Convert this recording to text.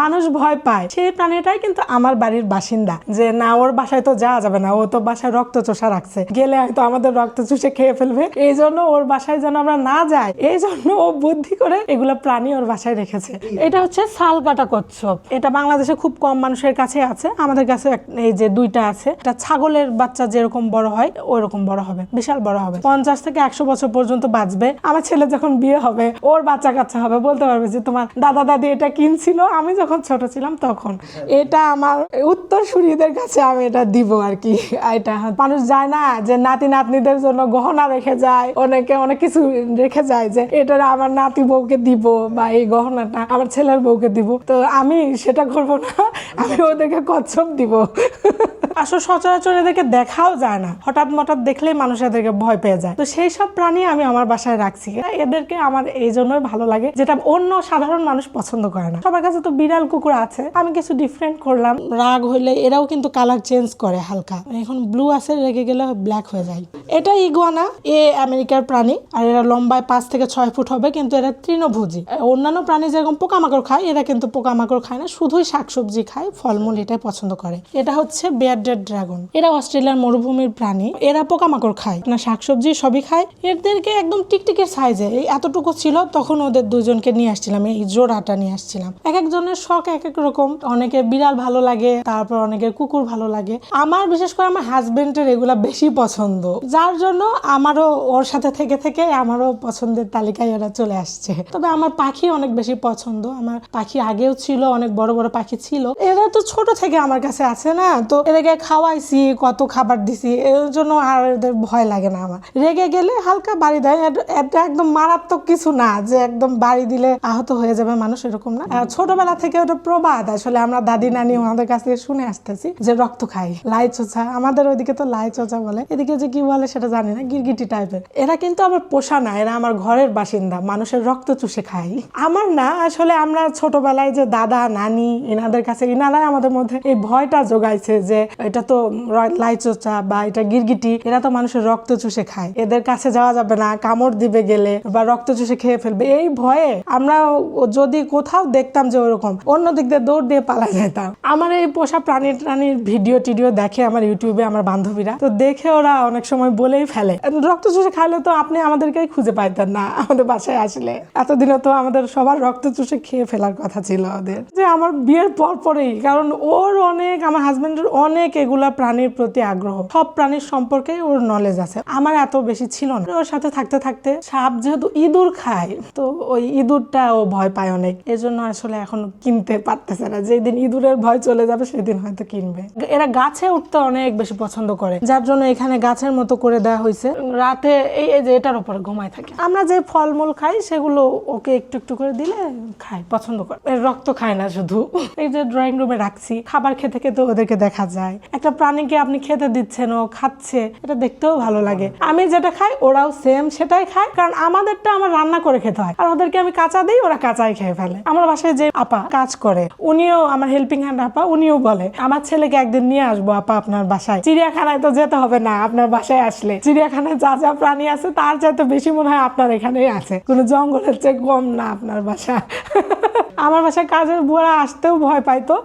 মানুষ ভয় পায়, সেই প্রাণীটাই কিন্তু আমার বাড়ির বাসিন্দা। যে না, ওর বাসায় তো যাওয়া যাবে না, ও তো বাসায় রক্ত চোষা রাখছে, গেলে হয়তো আমাদের রক্ত চুষে খেয়ে ফেলবে, এই জন্য ওর বাসায় যেন আমরা না যাই, এই জন্য ও বুদ্ধি করে এগুলা প্রাণী ওর বাসায় রেখেছে। এটা হচ্ছে শালকাটা কচ্ছপ। এটা বাংলাদেশে খুব কম মানুষের কাছে আছে, আমাদের কাছে এই যে দুইটা আছে। এটা ছাগলের বাচ্চা যেরকম বড় হয় ওইরকম বড় হবে, বিশাল বড় হবে, 50 থেকে 100 বছর পর্যন্ত বাঁচবে। আমার ছেলে যখন বিয়ে হবে, ওর বাচ্চা কাচ্চা হবে, বলতে পারবে যে তোমার দাদা দাদি এটা কিনছিল আমি যখন ছোট ছিলাম তখন। এটা আমার উত্তরসূরিদের কাছে আমি এটা দিব আর কি। এটা মানুষ যায় না যে নাতি নাতনিদের জন্য গহনা রেখে যায়, অনেকে অনেক কিছু রেখে যায় যে এটা আমার নাতি বউকে দিব বা এই গহনাটা আমার ছেলের বউকে দিব। তো আমি সেটা করব না, আমি ওদেরকে কচ্ছপ দিব। আসলে সচরাচর এদেরকে দেখাও যায় না, হঠাৎ মঠাৎ দেখলেই মানুষ এদেরকে ভয় পেয়ে যায়। তো সেই সব প্রাণী আমি আমার বাসায় রাখছি। এদেরকে আমার এই জন্যই ভালো লাগে, যেটা অন্য সাধারণ মানুষ পছন্দ করে না। সবার কাছে তো বিড়াল কুকুর আছে, আমি কিছু ডিফারেন্ট করলাম। রাগ হইলে এরাও কিন্তু কালার চেঞ্জ করে হালকা, এখন ব্লু আছে, রেগে গেলে ব্ল্যাক হয়ে যায়। এটা ইগুয়ানা, এ আমেরিকার প্রাণী, আর এরা লম্বায় 5 থেকে 6 ফুট হবে, কিন্তু এরা তৃণভোজী। অন্যান্য প্রাণী যেরকম পোকামাকড় খায়, এরা কিন্তু পোকামাকড় খায় না, শুধুই শাকসবজি খায়, ফলমূল এটাই পছন্দ করে। এটা হচ্ছে বিয়ার্ডেড ড্রাগন। এরা অস্ট্রেলিয়ার মরুভূমির প্রাণী, এরা পোকামাকড় খায় না, শাকসবজি সবই খায়। এদেরকে একদম টিকটিকের সাইজে এই এতটুকু ছিল, তখন ওদের দুজনকে নিয়ে আসছিলাম, এই জোড়াটা নিয়ে আসছিলাম। এক একজনের শখ এক এক রকম, অনেকের বিড়াল ভালো লাগে, তারপর অনেকের কুকুর ভালো লাগে। আমার বিশেষ করে আমার হাজবেন্ডের এগুলা বেশি পছন্দ, যার জন্য আমারও ওর সাথে থেকে থেকে আমারও পছন্দের তালিকায় এরা চলে আসছে। তবে আমার পাখি অনেক বেশি পছন্দ, আমার পাখি আগেও ছিল, অনেক বড় বড় পাখি ছিল। এরা তো ছোট থেকে আমার কাছে আছে না, তো এদেরকে খাওয়াইছি, কত খাবার দিছি, এর জন্য আর এদের ভয় লাগে না। আমার রেগে গেলে হালকা বাড়ি দেয়, এটা একদম মারাত্মক কিছু না যে একদম বাড়ি দিলে আহত হয়ে যাবে মানুষ, এরকম না। ছোটবেলা থেকে ওটা প্রবাদ, আসলে আমরা দাদি নানি ওনাদের কাছ থেকে শুনে আসতেছি যে রক্ত খাই, লাই চোচা, আমাদের ওইদিকে তো লাই চোচা বলে, এদিকে যে কি বলে সেটা জানি না, গিরগিটি টাইপের। এরা কিন্তু আমার পোষা না, এরা আমার ঘরের বাসিন্দা, মানুষের রক্ত চুষে খাই। আমার না, আসলে আমরা ছোটবেলায় যে দাদা নানি এনাদের কাছে, ইনারাই আমাদের মধ্যে এই ভয়টা জোগাইছে যে এটা তো লাই চোচা বা এটা গিরগিটি, এরা তো মানুষের রক্ত চুষে খায়, এদের কাছে যাওয়া যাবে না, কামড় দিবে গেলে বা রক্ত চুষে খেয়ে ফেলবে, এই ভয়ে আমরা যদি কোথাও দেখতাম যে ওরকম, অন্য দিক দিয়ে দৌড় দিয়ে পালা যেতাম। আমার এই পোষা প্রাণীর ভিডিও টিডিও দেখে আমার ইউটিউবে আমার বান্ধবীরা, তো দেখে ওরা অনেক সময় বলেই ফেলে রক্ত চুষে খাইলে তো আপনি আমাদেরকেই খুঁজে পাইতেন না আমাদের বাসায় আসলে, এতদিনে তো আমাদের সবার রক্ত চুষে খেয়ে ফেলার কথা ছিল ওদের। যে আমার বিয়ের পরেই, কারণ ওর অনেক, আমার হাজবেন্ডের অনেক এগুলা প্রাণীর প্রতি আগ্রহ, সব প্রাণীর সম্পর্কে ওর নলেজ আছে, আমার এত বেশি ছিল না। ওর সাথে থাকতে থাকতে সাপ যেহেতু ইঁদুর খায়, তো ওই ইঁদুরটা ও ভয় পায় অনেক, এজন্য আসলে এখন কিনতে পারতেছে না। যেদিন ইঁদুরের ভয় চলে যাবে সেদিন হয়তো কিনবে। এরা গাছে উঠতে অনেক বেশি পছন্দ করে, যার জন্য এখানে গাছের মতো করে দেওয়া হয়েছে, রাতে এই যে এটার উপরে ঘুমায় থাকে। আমরা যে ফলমূল খাই সেগুলো ওকে একটু একটু করে দিলে খায়, পছন্দ করে। রক্ত খায় না শুধু। এই যে ড্রয়িং রুমে রাখছি, খাবার খেতে খেতে ওদেরকে দেখা যায়। একটা প্রাণীকে আপনি খেতে দিচ্ছেন, ও খাচ্ছে, এটা দেখতেও ভালো লাগে। আমি যেটা খাই ওরাও সেম সেটাই খায়, কারণ আমাদেরটা আমার রান্না করে খেতে হয়, আর ওদেরকে আমি কাঁচা দিই, ওরা কাঁচাই খেয়ে ফেলে। আমার বাসায় যে আপা কাজ করে, উনিও আমার হেল্পিং হ্যান্ড আপা, উনিও বলে আমার ছেলেকে একদিন নিয়ে আসবো আপা আপনার বাসায়, চিড়িয়াখানায় তো যেতে হবে না, আপনার বাসায় আসলে চিড়িয়াখানায় যা যা প্রাণী আছে তার চাইতে বেশি মনে হয় আপনার এখানেই আছে, কোনো জঙ্গলের চেয়ে কম না আপনার বাসা। আমার বাসায় কাজের বুয়ারা আসতেও ভয় পাইতো,